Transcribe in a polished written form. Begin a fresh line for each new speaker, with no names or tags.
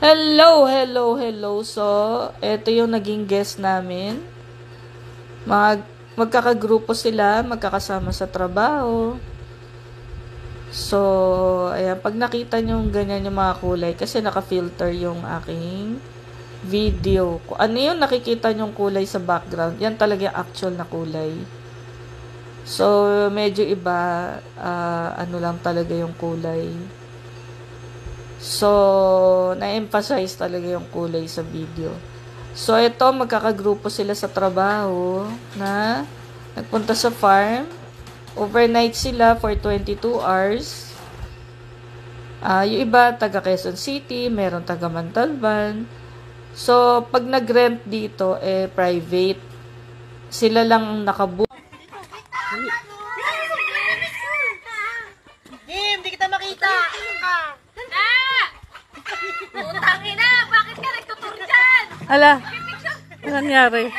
Hello, hello, hello. So, ito yung naging guest namin. Magkakagrupo sila, magkakasama sa trabaho. So, ayan, pag nakita nyo ganyan yung mga kulay, kasi naka-filter yung aking video. Ano yung nakikita nyong kulay sa background? Yan talaga yung actual na kulay. So, medyo iba, ano lang talaga yung kulay. So, na-emphasize talaga yung kulay sa video. So, ito, magkakagrupo sila sa trabaho na nagpunta sa farm. Overnight sila for 22 hours. Yung iba, taga Quezon City, meron taga Montalban. So, pag nag-rent dito, private. Sila lang nakabook.
Hindi kita makita.
Utangin na! Bakit ka nagtutur dyan?
Ala, ano nangyari?